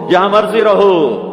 جہاں مرضی رہو،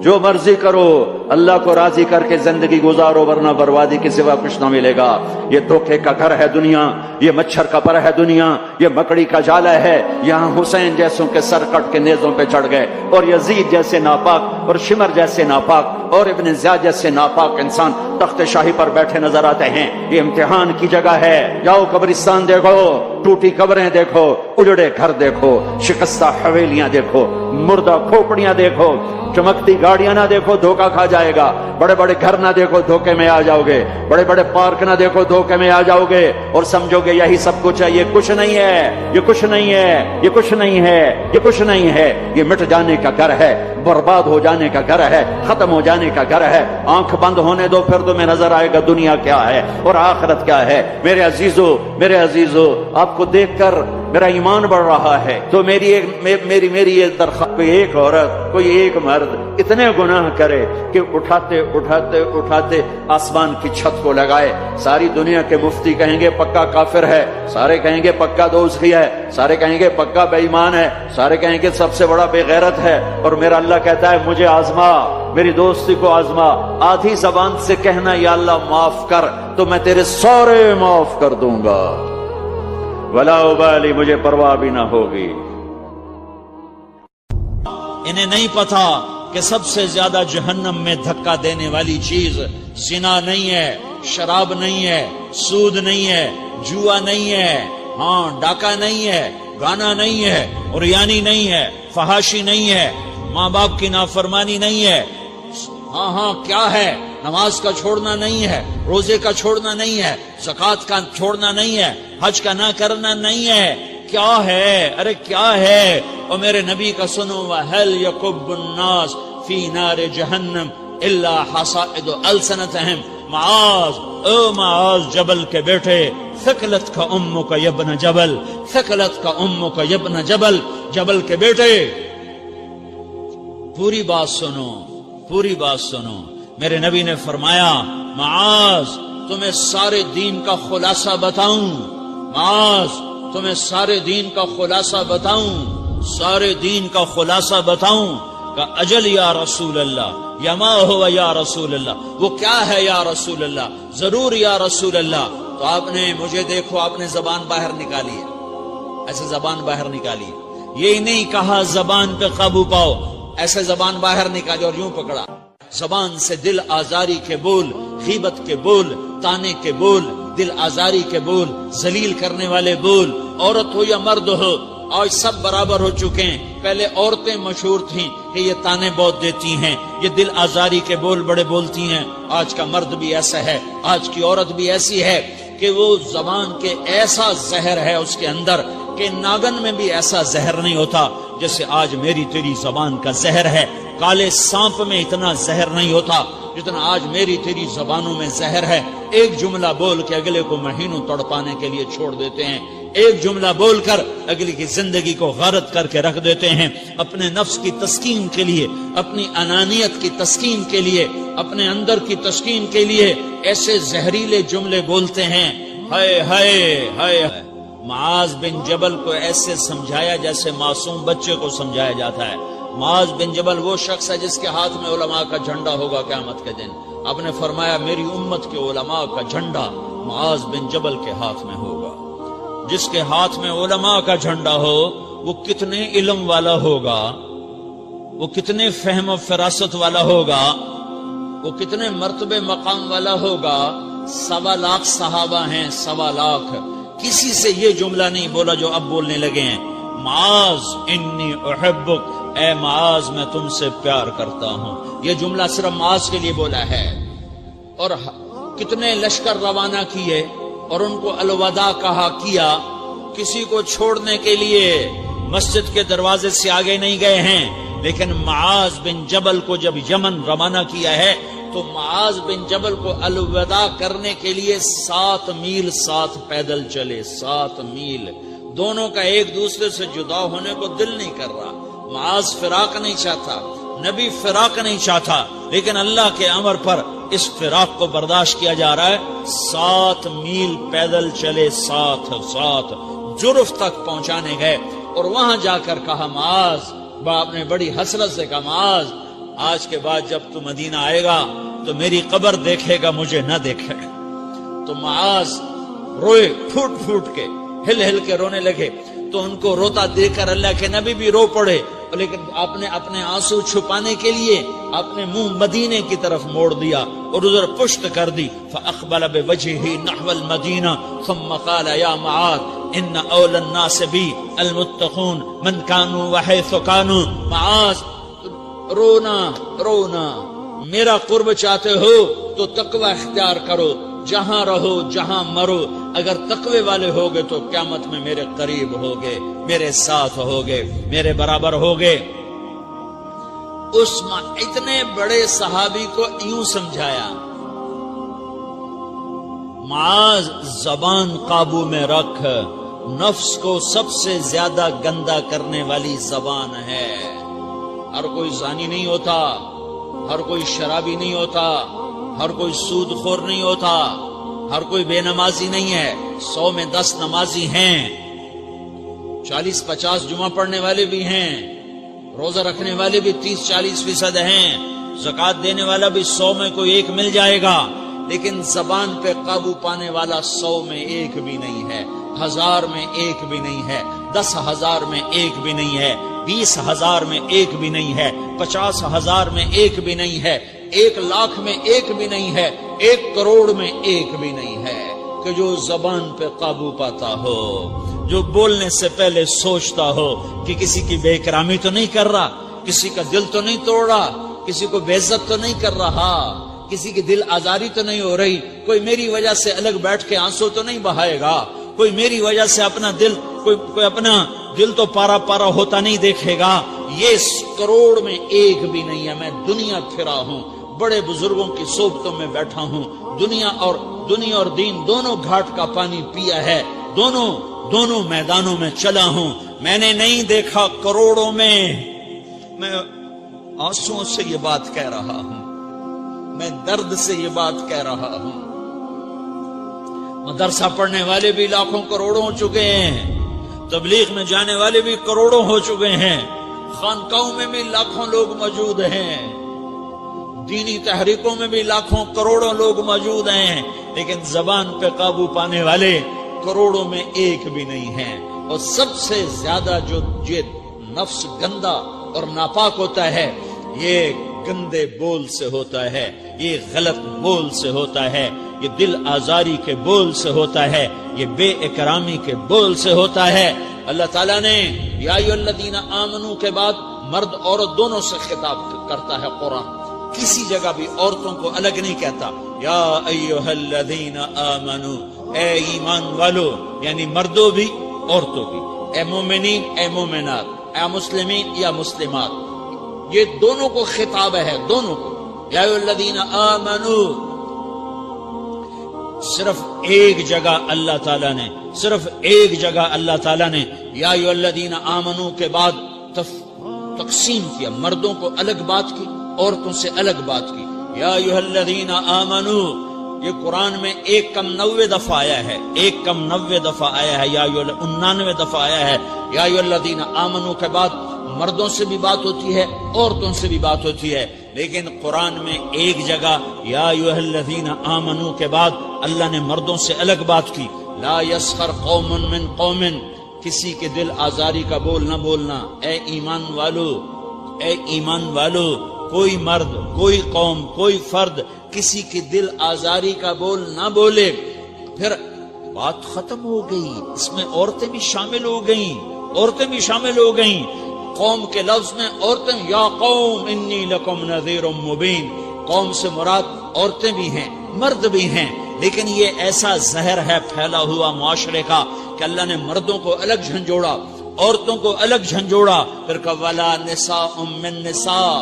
جو مرضی کرو، اللہ کو راضی کر کے زندگی گزارو، ورنہ بربادی کے سوا کچھ نہ ملے گا۔ یہ دھوکے کا گھر ہے دنیا، یہ مچھر کا پر ہے دنیا، یہ مکڑی کا جالا ہے۔ یہاں حسین جیسوں کے سر کٹ کے نیزوں پہ چڑھ گئے، اور یزید جیسے ناپاک، اور شمر جیسے ناپاک، اور ابن زیاد جیسے ناپاک انسان تخت شاہی پر بیٹھے نظر آتے ہیں۔ یہ امتحان کی جگہ ہے۔ جاؤ قبرستان دیکھو، ٹوٹی قبریں دیکھو، اجڑے گھر دیکھو، شکستہ حویلیاں دیکھو، مردہ کھوپڑیاں دیکھو، چمکتی گاڑیاں نہ دیکھو، دھوکہ کھا جائے گا۔ بڑے بڑے گھر نہ دیکھو، دھوکے میں آ جاؤ گے۔ بڑے بڑے پارک نہ دیکھو، دھوکے میں آ جاؤ گے، اور سمجھو گے یہی سب کچھ ہے۔ یہ کچھ نہیں ہے، یہ کچھ نہیں ہے، یہ کچھ نہیں ہے، یہ کچھ نہیں ہے۔ یہ مٹ جانے کا گھر ہے، برباد ہو جانے کا گھر ہے، ختم ہو جانے کا گھر ہے۔ آنکھ بند ہونے دو، پھر تمہیں نظر آئے گا دنیا کیا ہے اور آخرت کیا ہے۔ میرے عزیزو، میرے عزیزو، آپ کو دیکھ کر میرا ایمان بڑھ رہا ہے، تو میری یہ درخواست، کوئی ایک عورت، کوئی ایک مرد اتنے گناہ کرے کہ اٹھاتے اٹھاتے اٹھاتے آسمان کی چھت کو لگائے، ساری دنیا کے مفتی کہیں گے پکا کافر ہے، سارے کہیں گے پکا دوزخی ہے، سارے کہیں گے پکا بے ایمان ہے، سارے کہیں گے سب سے بڑا بے غیرت ہے، اور میرا اللہ کہتا ہے مجھے آزما، میری دوستی کو آزما۔ آدھی زبان سے کہنا یا اللہ معاف کر، تو میں تیرے سارے معاف کر دوں گا، ولا ابالی، مجھے پرواہ بھی نہ ہوگی۔ انہیں نہیں پتا کہ سب سے زیادہ جہنم میں دھکا دینے والی چیز زنا نہیں ہے، شراب نہیں ہے، سود نہیں ہے، جوا نہیں ہے، ہاں ڈاکہ نہیں ہے، گانا نہیں ہے، عریانی نہیں ہے، فحاشی نہیں ہے، ماں باپ کی نافرمانی نہیں ہے، ہاں کیا ہے، نماز کا چھوڑنا نہیں ہے، روزے کا چھوڑنا نہیں ہے، زکوٰۃ کا چھوڑنا نہیں ہے، حج کا نہ کرنا نہیں ہے۔ کیا ہے؟ ارے کیا ہے؟ اور میرے نبی کا سنو، وَهَلْ يَكُبُّ النَّاسِ فِي نَارِ جَهَنَّمَ إِلَّا حَصَائِدُ أَلْسِنَتِهِمْ۔ معاذ، او معاذ جبل کے بیٹے، ثقلت کا امک یبن جبل، ثقلت کا امک یبن جبل، جبل کے بیٹے پوری بات سنو، پوری بات سنو۔ میرے نبی نے فرمایا، معاذ تمہیں سارے دین کا خلاصہ بتاؤں، معاذ تمہیں سارے دین کا خلاصہ بتاؤں، سارے دین کا خلاصہ بتاؤں؟ کہ اجل یا رسول اللہ، یا ما ہوا یا رسول اللہ، وہ کیا ہے یا رسول اللہ؟ ضرور یا رسول اللہ۔ تو آپ نے مجھے دیکھو، آپ نے زبان باہر نکالی ہے، ایسے زبان باہر نکالی، یہ نہیں کہا زبان پہ قابو پاؤ، ایسے زبان باہر نکالی اور یوں پکڑا۔ زبان سے دل آزاری کے بول، غیبت کے بول، تانے کے بول، دل آزاری کے بول، ذلیل کرنے والے بول، عورت ہو یا مرد ہو، آج سب برابر ہو چکے ہیں۔ پہلے عورتیں مشہور تھیں کہ یہ تانے بہت دیتی ہیں، یہ دل آزاری کے بول بڑے بولتی ہیں۔ آج کا مرد بھی ایسا ہے، آج کی عورت بھی ایسی ہے کہ وہ زبان کے ایسا زہر ہے اس کے اندر کہ ناگن میں بھی ایسا زہر نہیں ہوتا جیسے آج میری تیری زبان کا زہر ہے۔ کالے سانپ میں اتنا زہر نہیں ہوتا جتنا آج میری تیری زبانوں میں زہر ہے۔ ایک جملہ بول کے اگلے کو مہینوں تڑپانے کے لیے چھوڑ دیتے ہیں، ایک جملہ بول کر اگلی کی زندگی کو غارت کر کے رکھ دیتے ہیں، اپنے نفس کی تسکین کے لیے، اپنی انانیت کی تسکین کے لیے، اپنے اندر کی تسکین کے لیے ایسے زہریلے جملے بولتے ہیں۔ ہائے ہائے ہائے۔ معاذ بن جبل کو ایسے سمجھایا جیسے معصوم بچے کو سمجھایا جاتا ہے۔ معاذ بن جبل وہ شخص ہے جس کے ہاتھ میں علماء کا جھنڈا ہوگا قیامت کے دن۔ آپ نے فرمایا میری امت کے علماء کا جھنڈا معاذ بن جبل کے ہاتھ میں ہوگا۔ جس کے ہاتھ میں علماء کا جھنڈا ہو وہ کتنے علم والا ہوگا، وہ کتنے فہم و فراست والا ہوگا، وہ کتنے مرتبے مقام والا ہوگا۔ 1.25 لاکھ صحابہ ہیں، 1.25 لاکھ، کسی سے یہ جملہ نہیں بولا جو اب بولنے لگے ہیں۔ معاذ انی احبک، اے معاذ میں تم سے پیار کرتا ہوں، یہ جملہ صرف معاذ کے لیے بولا ہے۔ اور کتنے لشکر روانہ کیے اور ان کو الوداع کہا کیا، کسی کو چھوڑنے کے لیے مسجد کے دروازے سے آگے نہیں گئے ہیں، لیکن معاذ بن جبل کو جب یمن روانہ کیا ہے تو معاذ بن جبل کو الوداع کرنے کے لیے 7 میل ساتھ پیدل چلے، 7 میل۔ دونوں کا ایک دوسرے سے جدا ہونے کو دل نہیں کر رہا۔ معاذ فراق نہیں چاہتا، نبی فراق نہیں چاہتا، لیکن اللہ کے امر پر اس فراق کو برداشت کیا جا رہا ہے۔ 7 میل پیدل چلے، 7 جرف تک پہنچانے گئے اور وہاں جا کر کہا معاذ باپ نے بڑی حسرت سے کہا معاذ آج کے بعد جب تو مدینہ آئے گا تو میری قبر دیکھے گا مجھے نہ دیکھے گا۔ تو معاذ روئے پھوٹ پھوٹ کے ہل ہل کے رونے لگے، تو ان کو روتا دیکھ کر اللہ کے نبی بھی رو پڑے، لیکن آپ نے اپنے آنسو چھپانے کے لیے اپنے منہ مدینے کی طرف موڑ دیا اور ادھر پشت کر دی۔ فاقبل بوجهه نحو المدینہ ثم قال یا معاذ ان اول الناس بی المتقون من كانوا وحيث كانوا۔ معاذ رونا رونا، میرا قرب چاہتے ہو تو تقوی اختیار کرو، جہاں رہو جہاں مرو، اگر تقوی والے ہوگے تو قیامت میں میرے قریب ہوگے، میرے ساتھ ہوگے، میرے برابر ہوگے۔ اس اتنے بڑے صحابی کو یوں سمجھایا معاذ زبان قابو میں رکھ، نفس کو سب سے زیادہ گندا کرنے والی زبان ہے۔ ہر کوئی زانی نہیں ہوتا، ہر کوئی شرابی نہیں ہوتا، ہر کوئی سود خور نہیں ہوتا، ہر کوئی بے نمازی نہیں ہے۔ 100 میں 10 نمازی ہیں، 40-50 جمعہ پڑھنے والے بھی ہیں، روزہ رکھنے والے بھی 30-40% ہیں، زکوٰۃ دینے والا بھی 100 میں کوئی ایک مل جائے گا، لیکن زبان پہ قابو پانے والا 100 میں ایک بھی نہیں ہے، 1000 میں ایک بھی نہیں ہے، 10,000 میں ایک بھی نہیں ہے، 20,000 میں ایک بھی نہیں ہے، 50,000 میں ایک بھی نہیں ہے، 1,00,000 میں ایک بھی نہیں ہے، 1 کروڑ میں ایک بھی نہیں ہے کہ جو زبان پہ قابو پاتا ہو، جو بولنے سے پہلے سوچتا ہو کہ کسی کی بے اکرامی تو نہیں کر رہا، کسی کا دل تو نہیں توڑ رہا، کسی کو بے عزت تو نہیں کر رہا، کسی کی دل آزاری تو نہیں ہو رہی، کوئی میری وجہ سے الگ بیٹھ کے آنسو تو نہیں بہائے گا، کوئی میری وجہ سے اپنا دل کوئی اپنا دل تو پارا پارا ہوتا نہیں دیکھے گا۔ یہ 1 کروڑ میں ایک بھی نہیں ہے۔ میں دنیا پھرا ہوں، بڑے بزرگوں کی صحبتوں میں بیٹھا ہوں، دنیا اور دین دونوں گھاٹ کا پانی پیا ہے، دونوں میدانوں میں چلا ہوں، میں نے نہیں دیکھا کروڑوں میں۔ میں آنسوؤں سے یہ بات کہہ رہا ہوں، میں درد سے یہ بات کہہ رہا ہوں۔ مدرسہ پڑھنے والے بھی لاکھوں کروڑوں ہو چکے ہیں، تبلیغ میں جانے والے بھی کروڑوں ہو چکے ہیں، خانقاہوں میں بھی لاکھوں لوگ موجود ہیں، دینی تحریکوں میں بھی لاکھوں کروڑوں لوگ موجود ہیں، لیکن زبان پہ قابو پانے والے کروڑوں میں ایک بھی نہیں ہیں۔ اور سب سے زیادہ جو یہ نفس گندا اور ناپاک ہوتا ہے، یہ گندے بول سے ہوتا ہے، یہ غلط بول سے ہوتا ہے، یہ دل آزاری کے بول سے ہوتا ہے، یہ بے اکرامی کے بول سے ہوتا ہے۔ اللہ تعالیٰ نے یا ایھا الذین آمنو کے بعد مرد عورت دونوں سے خطاب کرتا ہے قرآن، کسی جگہ بھی عورتوں کو الگ نہیں کہتا۔ یا ایھا الذین آمنو، اے ایمان والو، یعنی مردوں بھی عورتوں بھی، اے مومنین اے مومنات، اے مسلمین یا مسلمات، یہ دونوں کو خطاب ہے، دونوں کو۔ یا ایھا الذین آمنو، صرف ایک جگہ اللہ تعالیٰ نے یا ایھا الذین آمنو کے بعد تقسیم کیا، مردوں کو الگ بات کی، عورتوں سے الگ بات کی۔ یا ایھا الذین آمنو، یہ قرآن میں 1 کم 90 دفعہ آیا ہے، 1 کم 90 دفعہ آیا ہے، یا 99 دفعہ آیا ہے۔ یا ایھا الذین آمنو کے بعد مردوں سے بھی بات ہوتی ہے، عورتوں سے بھی بات ہوتی ہے، لیکن قرآن میں ایک جگہ یا ایھا الذین آمنو کے بعد اللہ نے مردوں سے الگ بات کی۔ لا یسخر قوم من قوم، کسی کے دل آزاری کا بول نہ بولنا۔ اے ایمان والو، کوئی مرد، کوئی قوم، کوئی فرد کسی کی دل آزاری کا بول نہ بولے۔ پھر بات ختم ہو گئی، اس میں عورتیں بھی شامل ہو گئیں، قوم کے لفظ میں عورتیں، یا قوم انی لکم نذیر مبین، قوم سے مراد عورتیں بھی ہیں، مرد بھی ہیں، لیکن یہ ایسا زہر ہے پھیلا ہوا معاشرے کا کہ اللہ نے مردوں کو الگ جھنجھوڑا، عورتوں کو الگ جھنجھوڑا، پھر کہ ولا نساء من نساء،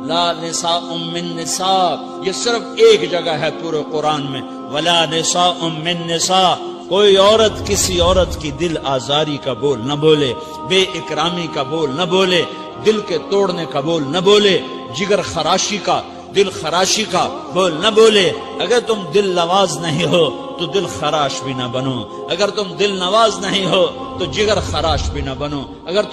لا نساء من نساء، یہ صرف ایک جگہ ہے پورے قرآن میں، ولا نساء من نساء، کوئی عورت کسی عورت کی دل آزاری کا بول نہ بولے، بے اکرامی کا بول نہ بولے، دل کے توڑنے کا بول نہ بولے، جگر خراشی کا، دل خراشی کا بول نہ بولے۔ اگر تم دل نواز نہیں ہو تو دل خراش بھی نہ بنو، اگر تم دل نواز نہیں ہو تو جگر خراش بھی نہ بنو، اگر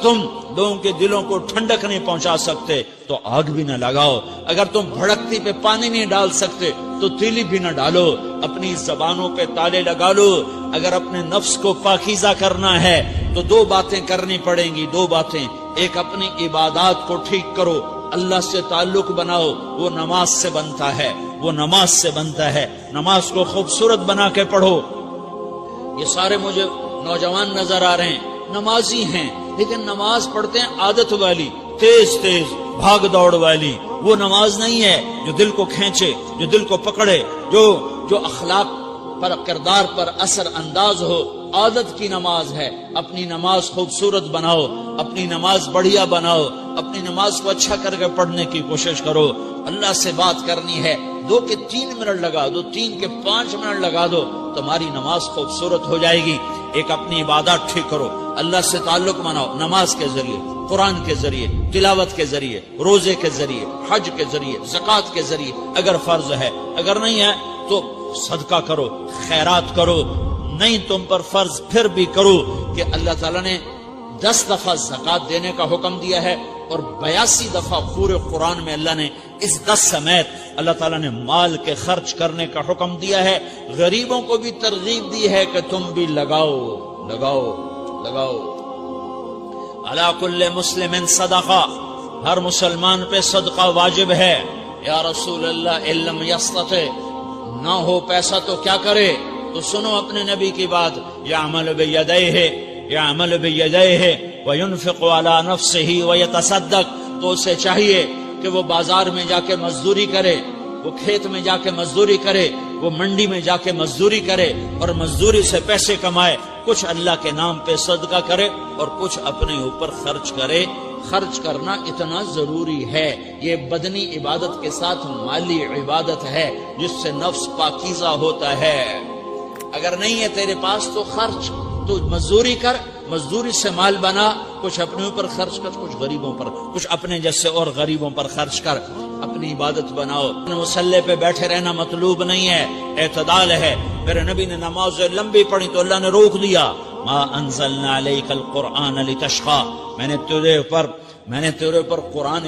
تم لوگوں کے دلوں کو ٹھنڈک نہیں پہنچا سکتے تو آگ بھی نہ لگاؤ، اگر تم بھڑکتی پہ پانی نہیں ڈال سکتے تو تیلی بھی نہ ڈالو، اپنی زبانوں پہ تالے لگا لو۔ اگر اپنے نفس کو پاکیزہ کرنا ہے تو دو باتیں کرنی پڑیں گی، دو باتیں، ایک اپنی عبادات کو ٹھیک کرو، اللہ سے تعلق بناؤ، وہ نماز سے بنتا ہے، وہ نماز سے بنتا ہے، نماز کو خوبصورت بنا کے پڑھو۔ یہ سارے مجھے نوجوان نظر آ رہے ہیں، نمازی ہیں لیکن نماز پڑھتے ہیں عادت والی، تیز تیز بھاگ دوڑ والی، وہ نماز نہیں ہے جو دل کو کھینچے، جو دل کو پکڑے، جو اخلاق پر، کردار پر اثر انداز ہو۔ عادت کی نماز ہے، اپنی نماز خوبصورت بناؤ، اپنی نماز بڑھیا بناؤ، اپنی نماز کو اچھا کر کے پڑھنے کی کوشش کرو۔ اللہ سے بات کرنی ہے، 2 کے 3 منٹ لگا دو، 3 کے 5 منٹ لگا دو، تمہاری نماز خوبصورت ہو جائے گی۔ ایک اپنی عبادات ٹھیک کرو، اللہ سے تعلق بناؤ، نماز کے ذریعے، قرآن کے ذریعے، تلاوت کے ذریعے، روزے کے ذریعے، حج کے ذریعے، زکوٰۃ کے ذریعے اگر فرض ہے، اگر نہیں ہے تو صدقہ کرو، خیرات کرو، نہیں تم پر فرض پھر بھی کرو کہ اللہ تعالیٰ نے 10 دفعہ زکوٰۃ دینے کا حکم دیا ہے اور 82 دفعہ پورے قرآن میں اللہ نے اس 10 سمیت اللہ تعالیٰ نے مال کے خرچ کرنے کا حکم دیا ہے۔ غریبوں کو بھی ترغیب دی ہے کہ تم بھی لگاؤ لگاؤ لگاؤ۔ علی کل مسلم صدقہ، ہر مسلمان پہ صدقہ واجب ہے۔ یا رسول اللہ ان لم یستطع، نہ ہو پیسہ تو کیا کرے؟ تو سنو اپنے نبی کی بات، یعمل بیدیہ وینفق علی نفسہ ویتصدق، تو اسے چاہیے کہ وہ بازار میں جا کے مزدوری کرے، وہ کھیت میں جا کے مزدوری کرے، وہ منڈی میں جا کے مزدوری کرے اور مزدوری سے پیسے کمائے، کچھ اللہ کے نام پہ صدقہ کرے اور کچھ اپنے اوپر خرچ کرے۔ خرچ کرنا اتنا ضروری ہے، یہ بدنی عبادت کے ساتھ مالی عبادت ہے جس سے نفس پاکیزہ ہوتا ہے۔ اگر نہیں ہے تیرے پاس تو خرچ، تو مزدوری کر، مزدوری سے مال بنا، کچھ اپنے اوپر خرچ کر، کچھ غریبوں پر، کچھ اپنے جیسے اور غریبوں پر خرچ کر، اپنی عبادت بناؤ۔ مصلی پہ بیٹھے رہنا مطلوب نہیں ہے، اعتدال ہے۔ میرے نبی نے نماز لمبی پڑھی تو اللہ نے روک دیا، ما انزلنا علیک القرآن لتشقی، میں نے تیرے اوپر قرآن